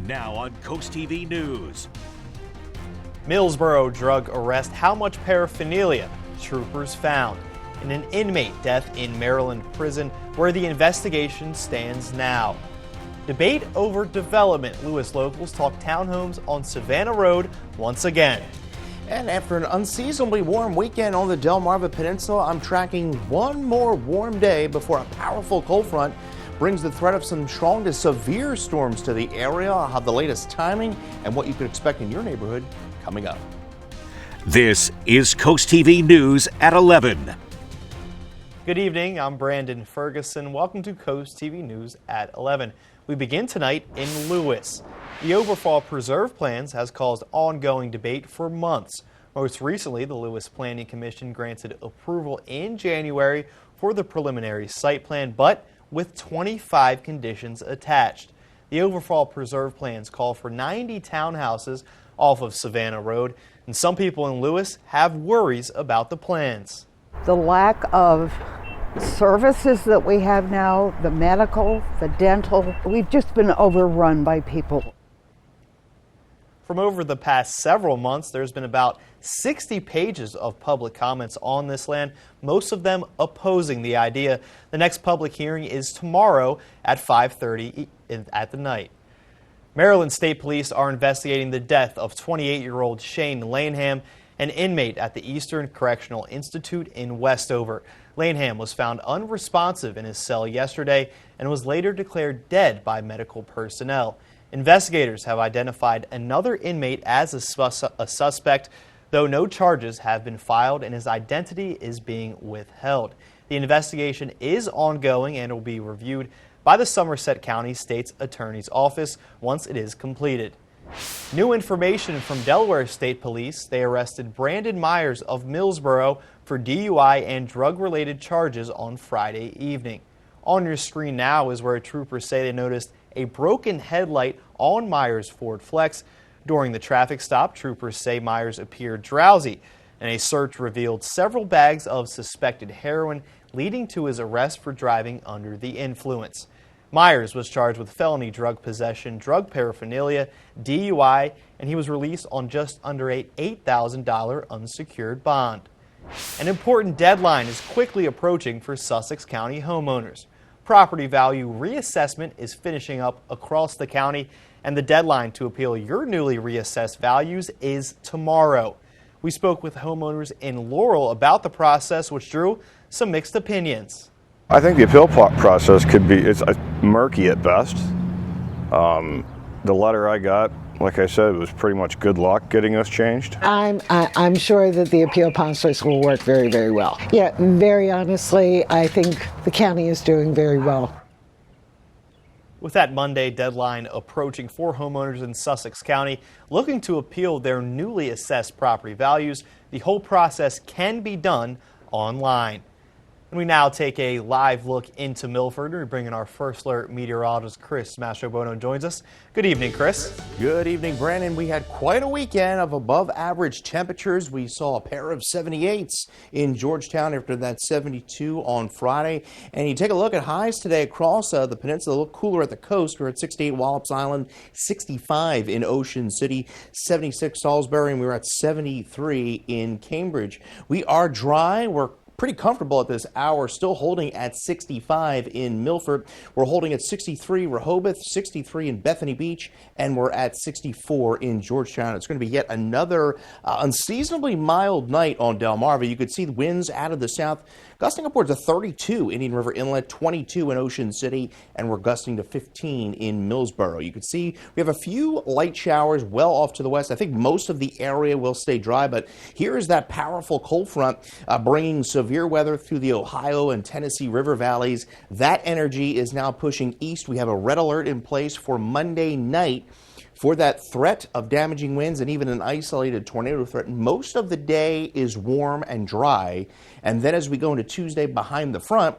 Now on CoastTV News. Millsboro drug arrest. How much paraphernalia troopers found in an inmate death in Maryland prison, where the investigation stands now. Debate over development. Lewes locals talk townhomes on Savannah Road once again. And after an unseasonably warm weekend on the Delmarva Peninsula, I'm tracking one more warm day before a powerful cold front brings the threat of some strong to severe storms to the area. I'll have the latest timing and what you could expect in your neighborhood coming up. This is CoastTV News at 11. Good evening, I'm Brandon Ferguson. Welcome to CoastTV News at 11. We begin tonight in Lewes. The Overfall preserve plans has caused ongoing debate for months. Most recently, the Lewes Planning Commission granted approval in January for the preliminary site plan, but with 25 conditions attached. The Overfall preserve plans call for 90 townhouses off of Savannah Road, and some people in Lewes have worries about the plans. The lack of services that we have now, the medical, the dental, we've just been overrun by people. From over the past several months, there's been about 60 pages of public comments on this land, most of them opposing the idea. The next public hearing is tomorrow at 5:30 at the night. Maryland State Police are investigating the death of 28-year-old Shane Laneham, an inmate at the Eastern Correctional Institute in Westover. Laneham was found unresponsive in his cell yesterday and was later declared dead by medical personnel. Investigators have identified another inmate as a suspect, though no charges have been filed and his identity is being withheld. The investigation is ongoing and will be reviewed by the Somerset County State's Attorney's Office once it is completed. New information from Delaware State Police. They arrested Brandon Myers of Millsboro for DUI and drug-related charges on Friday evening. On your screen now is where troopers say they noticed a broken headlight on Myers' Ford Flex. During the traffic stop, troopers say Myers appeared drowsy, and a search revealed several bags of suspected heroin, leading to his arrest for driving under the influence. Myers was charged with felony drug possession, drug paraphernalia, DUI, and he was released on just under a $8,000 unsecured bond. An important deadline is quickly approaching for Sussex County homeowners. Property value reassessment is finishing up across the county, and the deadline to appeal your newly reassessed values is tomorrow. We spoke with homeowners in Laurel about the process, which drew some mixed opinions. I think the appeal process it's murky at best. The letter I got, like I said, it was pretty much good luck getting us changed. I'm sure that the appeal process will work very, very well. Yeah, very honestly, I think the county is doing very well. With that Monday deadline approaching for homeowners in Sussex County looking to appeal their newly assessed property values, the whole process can be done online. And we now take a live look into Milford. We bring in our first alert meteorologist, Chris Mastrobono, joins us. Good evening, Chris. Good evening, Brandon. We had quite a weekend of above average temperatures. We saw a pair of 78s in Georgetown after that 72 on Friday. And you take a look at highs today across the peninsula, a little cooler at the coast. We're at 68 Wallops Island, 65 in Ocean City, 76 Salisbury, and we were at 73 in Cambridge. We are dry. We're pretty comfortable at this hour, still holding at 65 in Milford. We're holding at 63 Rehoboth, 63 in Bethany Beach, and we're at 64 in Georgetown. It's going to be yet another unseasonably mild night on Delmarva. You could see the winds out of the south gusting upwards of 32 Indian River Inlet, 22 in Ocean City, and we're gusting to 15 in Millsboro. You can see we have a few light showers well off to the west. I think most of the area will stay dry, but here is that powerful cold front bringing severe weather through the Ohio and Tennessee River valleys. That energy is now pushing east. We have a red alert in place for Monday night for that threat of damaging winds and even an isolated tornado threat. Most of the day is warm and dry, and then as we go into Tuesday behind the front,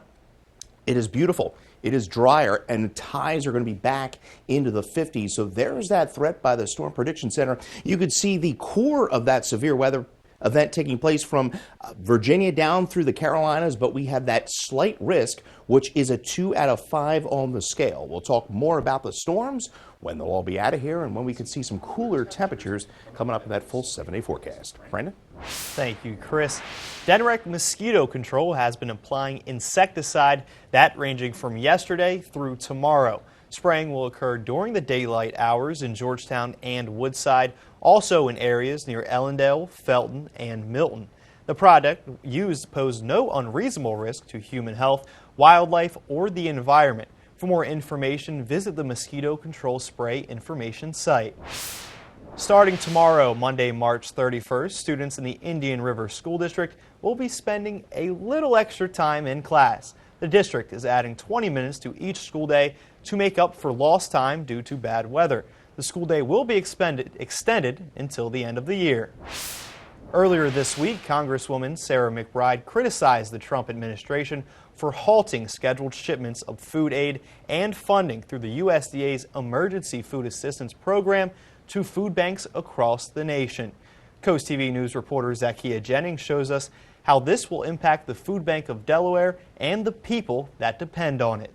it is beautiful. It is drier, and highs are going to be back into the 50s. So there's that threat by the Storm Prediction Center. You could see the core of that severe weather event taking place from Virginia down through the Carolinas, but we have that slight risk, which is a 2 out of 5 on the scale. We'll talk more about the storms when they'll all be out of here and when we could see some cooler temperatures coming up in that full 7-day forecast. Brandon? Thank you, Chris. Direct Mosquito Control has been applying insecticide, that ranging from yesterday through tomorrow. Spraying will occur during the daylight hours in Georgetown and Woodside, also in areas near Ellendale, Felton, and Milton. The product used posed no unreasonable risk to human health, wildlife, or the environment. For more information, visit the Mosquito Control Spray information site. Starting tomorrow, Monday, March 31st, students in the Indian River School District will be spending a little extra time in class. The district is adding 20 minutes to each school day to make up for lost time due to bad weather. The school day will be extended until the end of the year. Earlier this week, Congresswoman Sarah McBride criticized the Trump administration for halting scheduled shipments of food aid and funding through the USDA's Emergency Food Assistance Program to food banks across the nation. CoastTV News reporter Zakia Jennings shows us how this will impact the Food Bank of Delaware and the people that depend on it.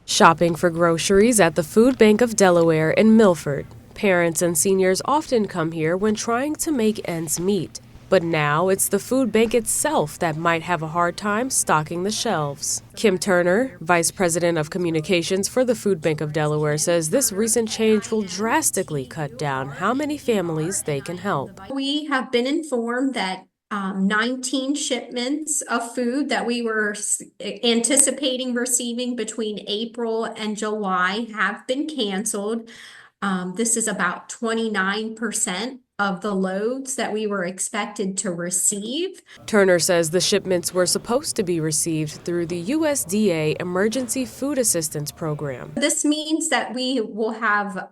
Shopping for groceries at the Food Bank of Delaware in Milford. Parents and seniors often come here when trying to make ends meet. But now it's the food bank itself that might have a hard time stocking the shelves. Kim Turner, Vice President of Communications for the Food Bank of Delaware, says this recent change will drastically cut down how many families they can help. We have been informed that 19 shipments of food that we were anticipating receiving between April and July have been canceled. This is about 29% of the loads that we were expected to receive. Turner says the shipments were supposed to be received through the USDA Emergency Food Assistance Program. This means that we will have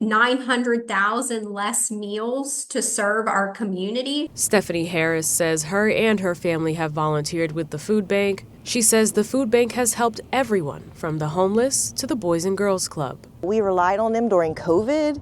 900,000 less meals to serve our community. Stephanie Harris says her and her family have volunteered with the food bank. She says the food bank has helped everyone from the homeless to the Boys and Girls Club. We relied on them during COVID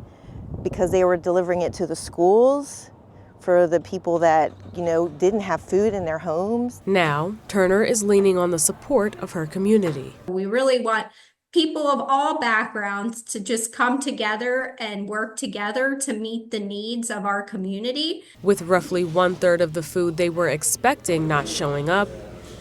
because they were delivering it to the schools for the people that, didn't have food in their homes. Now, Turner is leaning on the support of her community. We really want people of all backgrounds to just come together and work together to meet the needs of our community. With roughly 1/3 of the food they were expecting not showing up,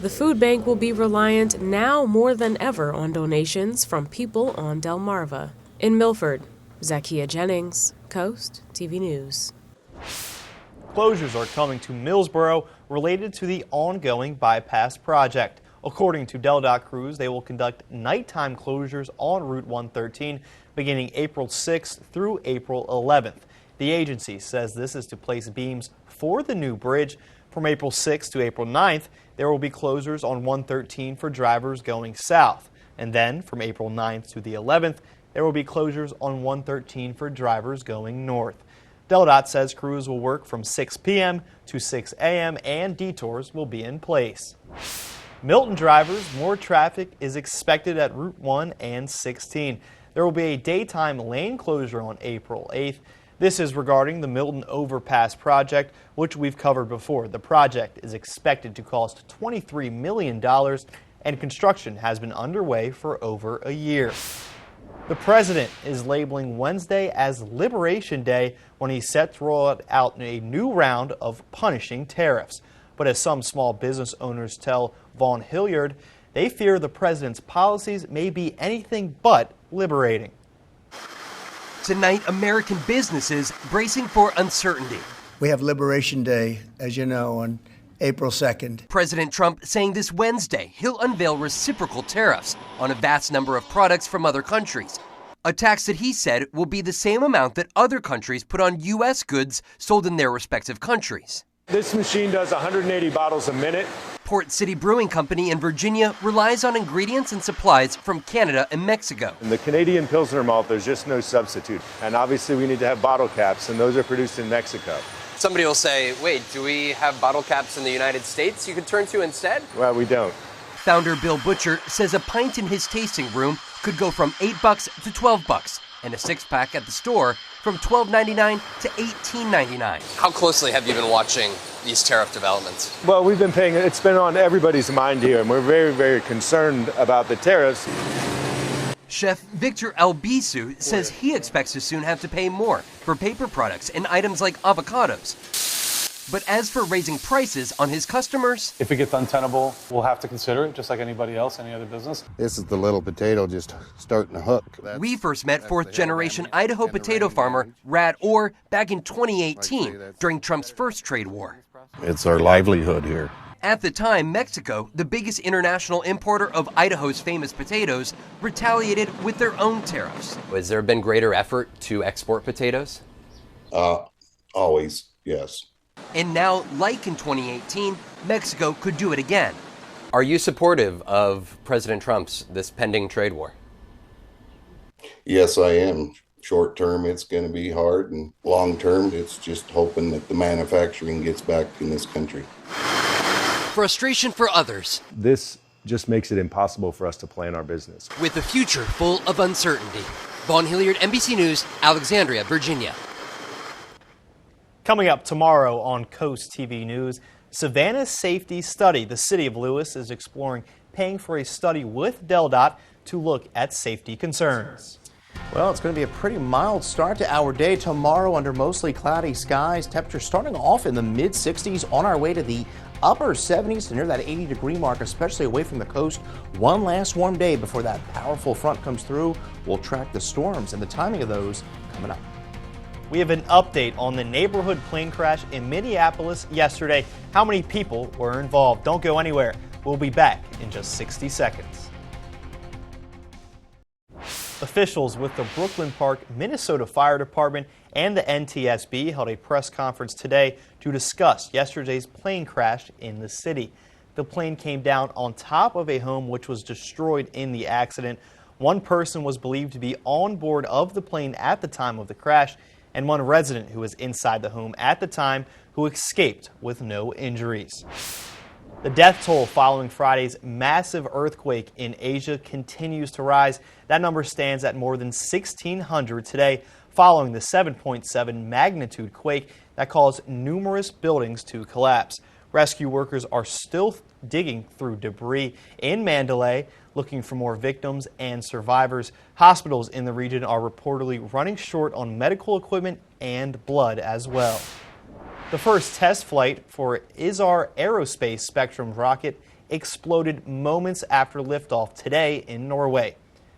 the food bank will be reliant now more than ever on donations from people on Delmarva. In Milford, Zakia Jennings, Coast TV News. Closures are coming to Millsboro related to the ongoing bypass project. According to DelDOT crews, they will conduct nighttime closures on Route 113 beginning April 6th through April 11th. The agency says this is to place beams for the new bridge. From April 6th to April 9th, there will be closures on 113 for drivers going south. And then from April 9th to the 11th, there will be closures on 113 for drivers going north. DelDOT says crews will work from 6 p.m. to 6 a.m. and detours will be in place. Milton drivers, more traffic is expected at Route 1 and 16. There will be a daytime lane closure on April 8th. This is regarding the Milton Overpass project, which we've covered before. The project is expected to cost $23 million, and construction has been underway for over a year. The president is labeling Wednesday as Liberation Day when he's set to roll out a new round of punishing tariffs. But as some small business owners tell Vaughn Hilliard, they fear the president's policies may be anything but liberating. Tonight, American businesses bracing for uncertainty. We have Liberation Day, as you know, on April 2nd. President Trump saying this Wednesday he'll unveil reciprocal tariffs on a vast number of products from other countries. A tax that he said will be the same amount that other countries put on U.S. goods sold in their respective countries. This machine does 180 bottles a minute. Port City Brewing Company in Virginia relies on ingredients and supplies from Canada and Mexico. In the Canadian Pilsner malt, there's just no substitute. And obviously we need to have bottle caps, and those are produced in Mexico. Somebody will say, wait, do we have bottle caps in the United States you could turn to instead? Well, we don't. Founder Bill Butcher says a pint in his tasting room could go from $8 to $12, and a six-pack at the store from $12.99 to $18.99. How closely have you been watching these tariff developments? Well, we've been it's been on everybody's mind here, and we're very, very concerned about the tariffs. Chef Victor Albisu says he expects to soon have to pay more for paper products and items like avocados. But as for raising prices on his customers, if it gets untenable, we'll have to consider it, just like anybody else, any other business. This is the little potato just starting to hook. We first met fourth-generation Idaho potato farmer Rad Orr back in 2018 during Trump's first trade war. It's our livelihood here. At the time, Mexico, the biggest international importer of Idaho's famous potatoes, retaliated with their own tariffs. Has there been greater effort to export potatoes? Always, yes. And now, like in 2018, Mexico could do it again. Are you supportive of President Trump's this pending trade war? Yes, I am. Short term, it's going to be hard, and long term, it's just hoping that the manufacturing gets back in this country. Frustration for others. This just makes it impossible for us to plan our business. With a future full of uncertainty. Vaughn Hilliard, NBC News, Alexandria, Virginia. Coming up tomorrow on Coast TV News, Savannah Safety Study. The city of Lewes is exploring paying for a study with DelDOT to look at safety concerns. Well, it's going to be a pretty mild start to our day tomorrow under mostly cloudy skies. Temperatures starting off in the mid-60s on our way to the upper 70s to near that 80-degree mark, especially away from the coast. One last warm day before that powerful front comes through. We'll track the storms and the timing of those coming up. We have an update on the neighborhood plane crash in Minneapolis yesterday. How many people were involved? Don't go anywhere. We'll be back in just 60 seconds. Officials with the Brooklyn Park, Minnesota Fire Department and the NTSB held a press conference today to discuss yesterday's plane crash in the city. The plane came down on top of a home which was destroyed in the accident. One person was believed to be on board of the plane at the time of the crash, and one resident who was inside the home at the time who escaped with no injuries. The death toll following Friday's massive earthquake in Asia continues to rise. That number stands at more than 1,600 today, following the 7.7 magnitude quake that caused numerous buildings to collapse. Rescue workers are still digging through debris in Mandalay, looking for more victims and survivors. Hospitals in the region are reportedly running short on medical equipment and blood as well. The first test flight for Isar Aerospace Spectrum rocket exploded moments after liftoff today in Norway.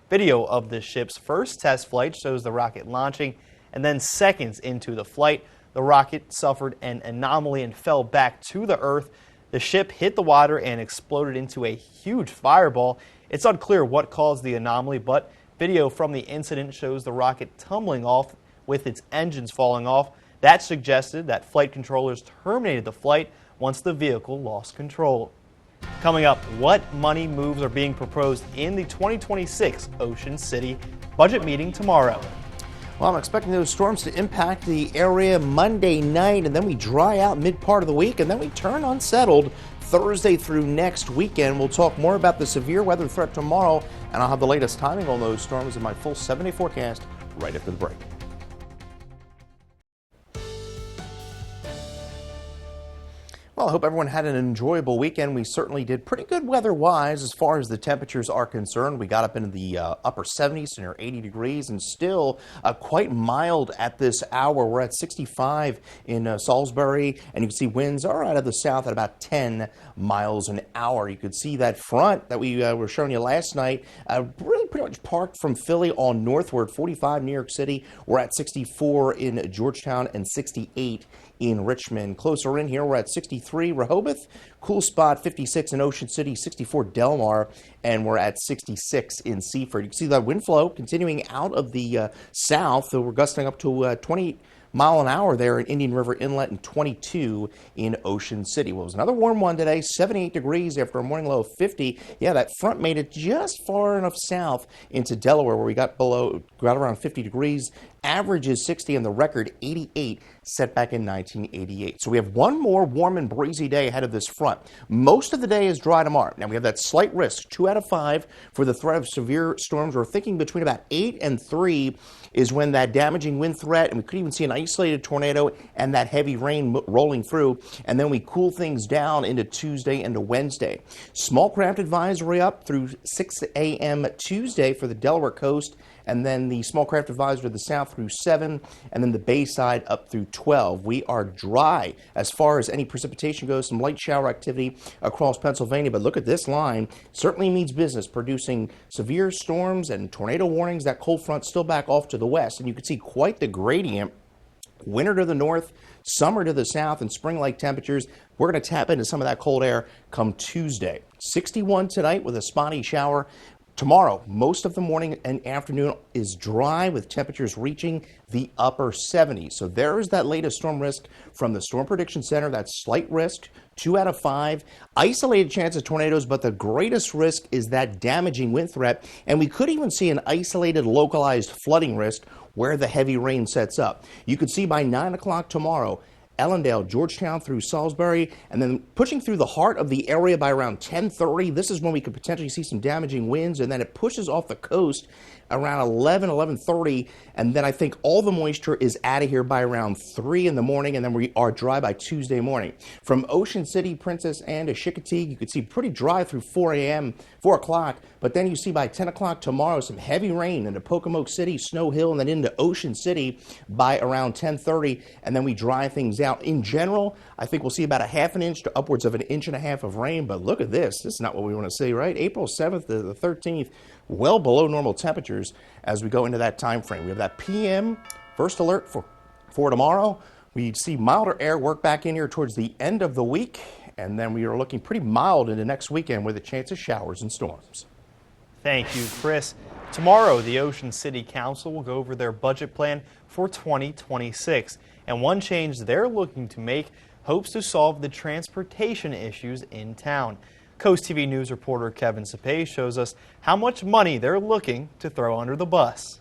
Video of the ship's first test flight shows the rocket launching, and then seconds into the flight, the rocket suffered an anomaly and fell back to the Earth. The ship hit the water and exploded into a huge fireball. It's unclear what caused the anomaly, but video from the incident shows the rocket tumbling off with its engines falling off. That suggested that flight controllers terminated the flight once the vehicle lost control. Coming up, what money moves are being proposed in the 2026 Ocean City budget meeting tomorrow? Well, I'm expecting those storms to impact the area Monday night, and then we dry out mid-part of the week, and then we turn unsettled Thursday through next weekend. We'll talk more about the severe weather threat tomorrow, and I'll have the latest timing on those storms in my full 7-day forecast right after the break. Well, I hope everyone had an enjoyable weekend. We certainly did pretty good weather-wise as far as the temperatures are concerned. We got up into the upper 70s to near 80 degrees and still quite mild at this hour. We're at 65 in Salisbury, and you can see winds are out of the south at about 10 miles an hour. You could see that front that we were showing you last night really pretty much parked from Philly on northward. 45 New York City. We're at 64 in Georgetown and 68 in Richmond. Closer in here, we're at 63 Rehoboth, cool spot 56 in Ocean City, 64 Delmar, and we're at 66 in Seaford. You can see that wind flow continuing out of the south. We're gusting up to 20 mile an hour there in Indian River Inlet and 22 in Ocean City. Well, it was another warm one today, 78 degrees after a morning low of 50. Yeah, that front made it just far enough south into Delaware where we got around 50 degrees. Average is 60 and the record 88 set back in 1988. So we have one more warm and breezy day ahead of this front. Most of the day is dry tomorrow. Now we have that slight risk, 2 out of 5 for the threat of severe storms. We're thinking between about 8 and 3 is when that damaging wind threat, and we could even see an isolated tornado and that heavy rain rolling through, and then we cool things down into Tuesday into Wednesday. Small craft advisory up through 6 a.m. Tuesday for the Delaware coast, and then the small craft advisory to the south through 7, and then the Bayside up through 12. We are dry as far as any precipitation goes, some light shower activity across Pennsylvania, but look at this line. Certainly means business, producing severe storms and tornado warnings. That cold front still back off to the west, and you can see quite the gradient. Winter to the north, summer to the south, and spring-like temperatures. We're going to tap into some of that cold air come Tuesday. 61 tonight with a spotty shower. Tomorrow, most of the morning and afternoon is dry with temperatures reaching the upper 70s. So there is that latest storm risk from the Storm Prediction Center. That slight risk, 2 out of 5. Isolated chance of tornadoes, but the greatest risk is that damaging wind threat. And we could even see an isolated localized flooding risk where the heavy rain sets up. You could see by 9 o'clock tomorrow, Ellendale, Georgetown through Salisbury, and then pushing through the heart of the area by around 10:30. This is when we could potentially see some damaging winds, and then it pushes off the coast around 11:30, and then I think all the moisture is out of here by around 3 in the morning, and then we are dry by Tuesday morning. From Ocean City, Princess Anne to Chicotee, you could see pretty dry through 4 o'clock, but then you see by 10 o'clock tomorrow some heavy rain into Pocomoke City, Snow Hill, and then into Ocean City by around 10:30, and then we dry things out. In general, I think we'll see about a half an inch to upwards of an inch and a half of rain, but look at this. This is not what we want to see, right? April 7th to the 13th, well below normal temperatures as we go into that time frame. We have that PM first alert for tomorrow. We see milder air work back in here towards the end of the week, and then we are looking pretty mild into next weekend with a chance of showers and storms. Thank you, Chris. Tomorrow, the Ocean City Council will go over their budget plan for 2026, and one change they're looking to make hopes to solve the transportation issues in town. CoastTV News reporter Kevin Sapay shows us how much money they're looking to throw under the bus.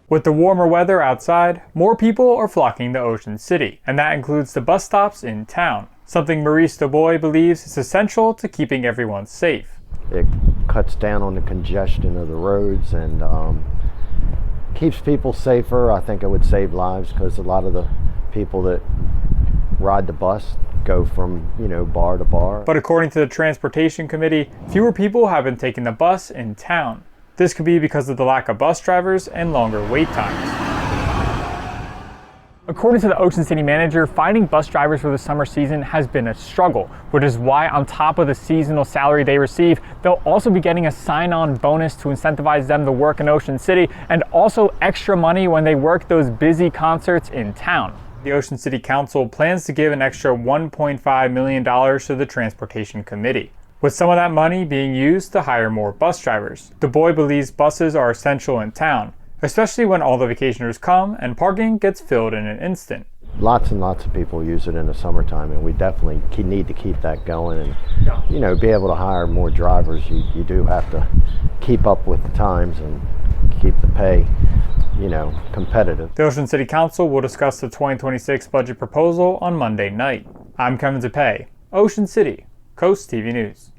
With the warmer weather outside, more people are flocking to Ocean City, and that includes the bus stops in town, something Maurice DuBois believes is essential to keeping everyone safe. It cuts down on the congestion of the roads and keeps people safer. I think it would save lives because a lot of the people that ride the bus go from, bar to bar. But according to the Transportation Committee, fewer people have been taking the bus in town. This could be because of the lack of bus drivers and longer wait times. According to the Ocean City manager, finding bus drivers for the summer season has been a struggle, which is why on top of the seasonal salary they receive, they'll also be getting a sign-on bonus to incentivize them to work in Ocean City, and also extra money when they work those busy concerts in town. The Ocean City Council plans to give an extra $1.5 million to the Transportation Committee, with some of that money being used to hire more bus drivers. DuBois believes buses are essential in town, especially when all the vacationers come and parking gets filled in an instant. Lots and lots of people use it in the summertime, and we definitely need to keep that going and, be able to hire more drivers. You do have to keep up with the times and keep the pay, competitive. The Ocean City Council will discuss the 2026 budget proposal on Monday night. I'm Kevin Zapay, Ocean City, CoastTV News.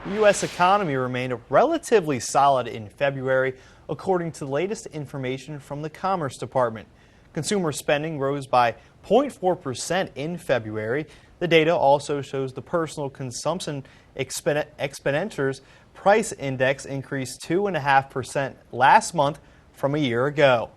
The U.S. economy remained relatively solid in February, according to the latest information from the Commerce Department. Consumer spending rose by 0.4% in February. The data also shows the personal consumption expenditures price index increased 2.5% last month from a year ago.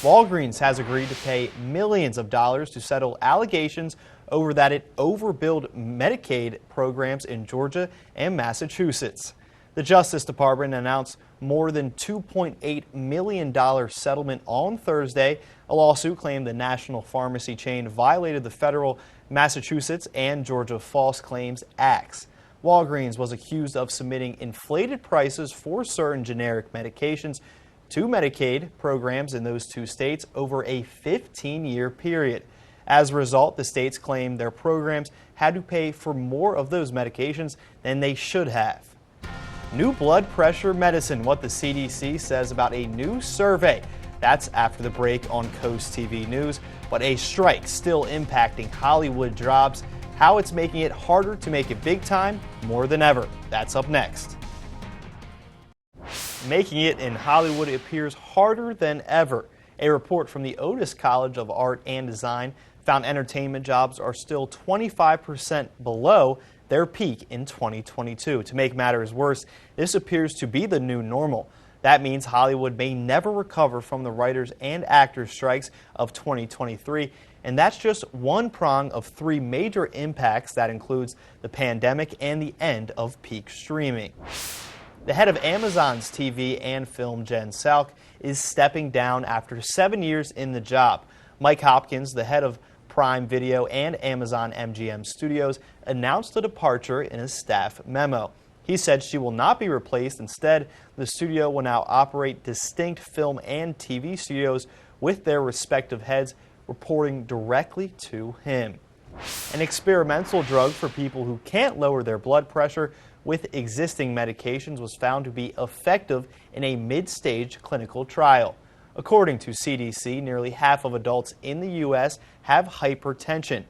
Walgreens has agreed to pay millions of dollars to settle allegations over that it overbilled Medicaid programs in Georgia and Massachusetts. The Justice Department announced more than $2.8 million settlement on Thursday. A lawsuit claimed the national pharmacy chain violated the federal Massachusetts and Georgia False Claims Acts. Walgreens was accused of submitting inflated prices for certain generic medications to Medicaid programs in those two states over a 15-year period. As a result, the states claimed their programs had to pay for more of those medications than they should have. New blood pressure medicine, what the CDC says about a new survey That's after the break on Coast TV News. But a strike still impacting Hollywood jobs, how it's making it harder to make it big time more than ever. That's up next. Making it in Hollywood appears harder than ever. A report from the Otis College of Art and Design found entertainment jobs are still 25% below their peak in 2022. To make matters worse, this appears to be the new normal. That means Hollywood may never recover from the writers and actors strikes of 2023, and that's just one prong of three major impacts that includes the pandemic and the end of peak streaming. The head of Amazon's TV and film, Jen Salk, is stepping down after 7 years in the job. Mike Hopkins, the head of Prime Video and Amazon MGM Studios, announced the departure in a staff memo. He said she will not be replaced. Instead, the studio will now operate distinct film and TV studios with their respective heads reporting directly to him. An experimental drug for people who can't lower their blood pressure with existing medications was found to be effective in a mid-stage clinical trial. According to CDC, nearly half of adults in the U.S. have hypertension.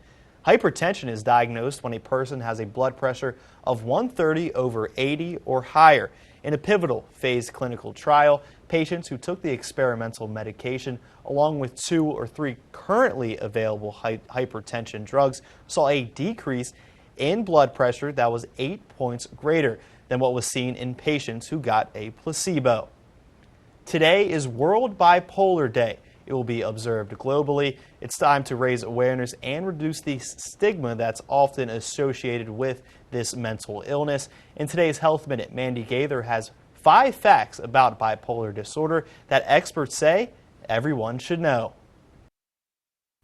Hypertension is diagnosed when a person has a blood pressure of 130/80 or higher. In a pivotal phase clinical trial, patients who took the experimental medication along with 2 or 3 currently available hypertension drugs saw a decrease in blood pressure that was 8 points greater than what was seen in patients who got a placebo. Today is World Bipolar Day. It will be observed globally. It's time to raise awareness and reduce the stigma that's often associated with this mental illness. In today's Health Minute, Mandy Gaither has 5 facts about bipolar disorder that experts say everyone should know.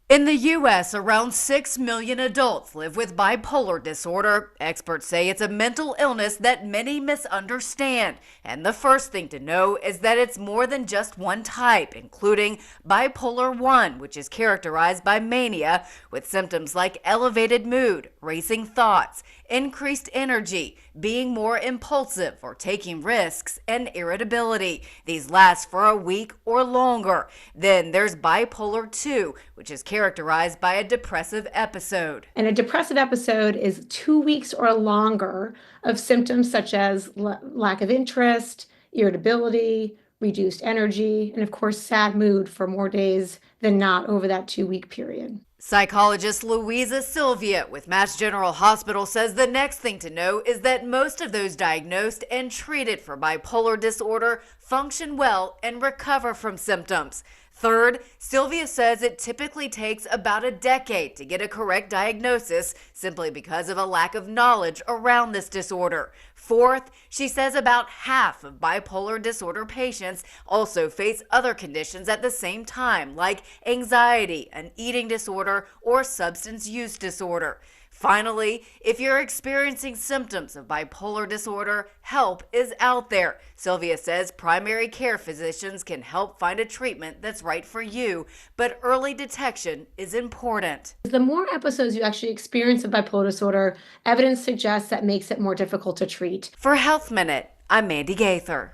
In the U.S., around 6 million adults live with bipolar disorder. Experts say it's a mental illness that many misunderstand. And the first thing to know is that it's more than just one type, including bipolar 1, which is characterized by mania, with symptoms like elevated mood, racing thoughts, increased energy, being more impulsive or taking risks, and irritability. These last for a week or longer. Then there's bipolar 2, which is characterized by a depressive episode. And a depressive episode is 2 weeks or longer of symptoms such as lack of interest, irritability, reduced energy, and of course sad mood for more days than not over that 2-week period. Psychologist Louisa Sylvia with Mass General Hospital says the next thing to know is that most of those diagnosed and treated for bipolar disorder function well and recover from symptoms. Third, Sylvia says it typically takes about a decade to get a correct diagnosis simply because of a lack of knowledge around this disorder. Fourth, she says about half of bipolar disorder patients also face other conditions at the same time, like anxiety, an eating disorder, or substance use disorder. Finally, if you're experiencing symptoms of bipolar disorder, help is out there. Sylvia says primary care physicians can help find a treatment that's right for you, but early detection is important. The more episodes you actually experience of bipolar disorder, evidence suggests that makes it more difficult to treat. For Health Minute, I'm Mandy Gaither.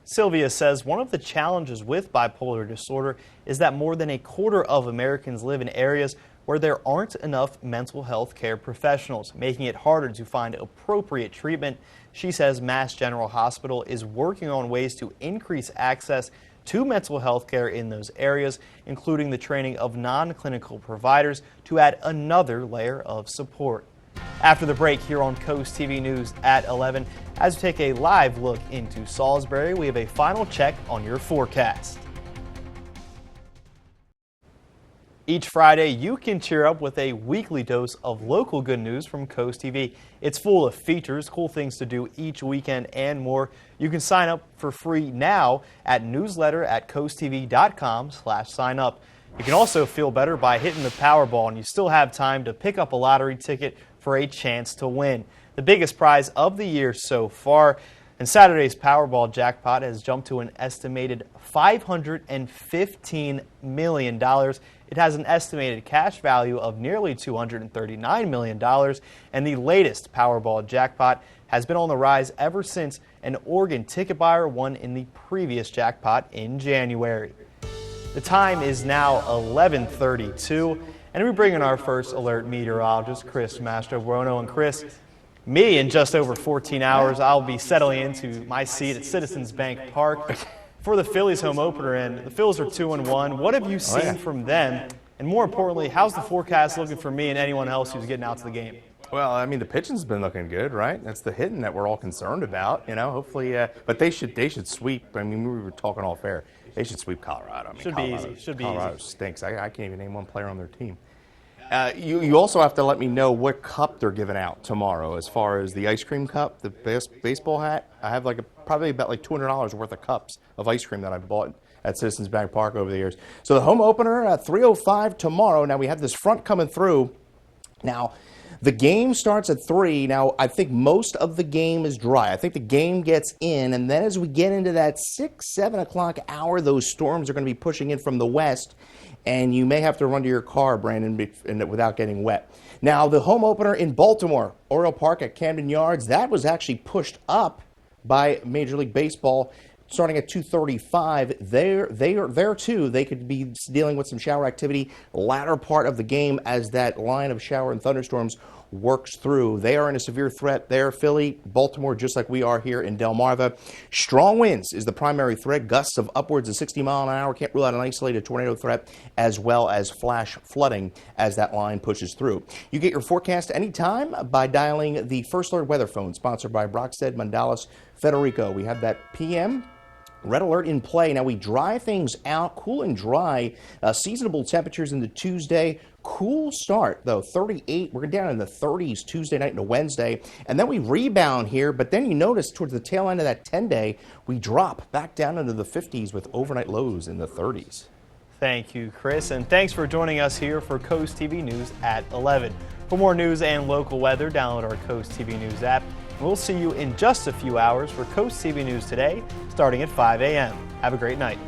Sylvia says one of the challenges with bipolar disorder is that more than a quarter of Americans live in areas where there aren't enough mental health care professionals, making it harder to find appropriate treatment. She says Mass General Hospital is working on ways to increase access to mental health care in those areas, including the training of non-clinical providers to add another layer of support. After the break here on Coast TV News at 11, as we take a live look into Salisbury, we have a final check on your forecast. Each Friday, you can cheer up with a weekly dose of local good news from Coast TV. It's full of features, cool things to do each weekend, and more. You can sign up for free now at newsletter@coasttv.com/sign up. You can also feel better by hitting the Powerball, and you still have time to pick up a lottery ticket for a chance to win. The biggest prize of the year so far. And Saturday's Powerball jackpot has jumped to an estimated $515 million. It has an estimated cash value of nearly $239 million. And the latest Powerball jackpot has been on the rise ever since An Oregon ticket buyer won in the previous jackpot in January. The time is now 11:32, and we bring in our first alert meteorologist, Chris Mastrobuono. And Chris, me in just over 14 hours, I'll be settling into my seat at Citizens Bank Park for the Phillies home opener, and the Phils are 2-1. What have you seen from them? And more importantly, how's the forecast looking for me and anyone else who's getting out to the game? Well, I mean, the pitching's been looking good, right? That's the hitting that we're all concerned about, you know. Hopefully, but they should sweep. I mean, we were talking all fair. They should sweep Colorado. I mean, should be easy. Should be Colorado easy. Stinks. I can't even name one player on their team. You also have to let me know what cup they're giving out tomorrow. As far as the ice cream cup, the baseball hat, I have probably about $200 worth of cups of ice cream that I've bought at Citizens Bank Park over the years. So the home opener at 3:05 tomorrow. Now we have this front coming through. Now the game starts at 3. Now I think most of the game is dry. I think the game gets in, and then as we get into that 6, 7 o'clock hour, those storms are going to be pushing in from the west. And you may have to run to your car, Brandon, without getting wet. Now, the home opener in Baltimore, Oriole Park at Camden Yards, that was actually pushed up by Major League Baseball starting at 2:35. There too, they could be dealing with some shower activity latter part of the game as that line of shower and thunderstorms works through. They are in a severe threat there, Philly, Baltimore, just like we are here in Delmarva. Strong winds is the primary threat. Gusts of upwards of 60 miles an hour. Can't rule out an isolated tornado threat, as well as flash flooding as that line pushes through. You get your forecast anytime by dialing the First Alert weather phone, sponsored by Brockstead, Mandalis, Federico. We have that PM red alert in play. Now we dry things out, cool and dry, seasonable temperatures into Tuesday. Cool start, though, 38. We're down in the 30s Tuesday night into Wednesday. And then we rebound here, but then you notice towards the tail end of that 10-day, we drop back down into the 50s with overnight lows in the 30s. Thank you, Chris, and thanks for joining us here for Coast TV News at 11. For more news and local weather, download our Coast TV News app. We'll see you in just a few hours for Coast TV News Today, starting at 5 a.m. Have a great night.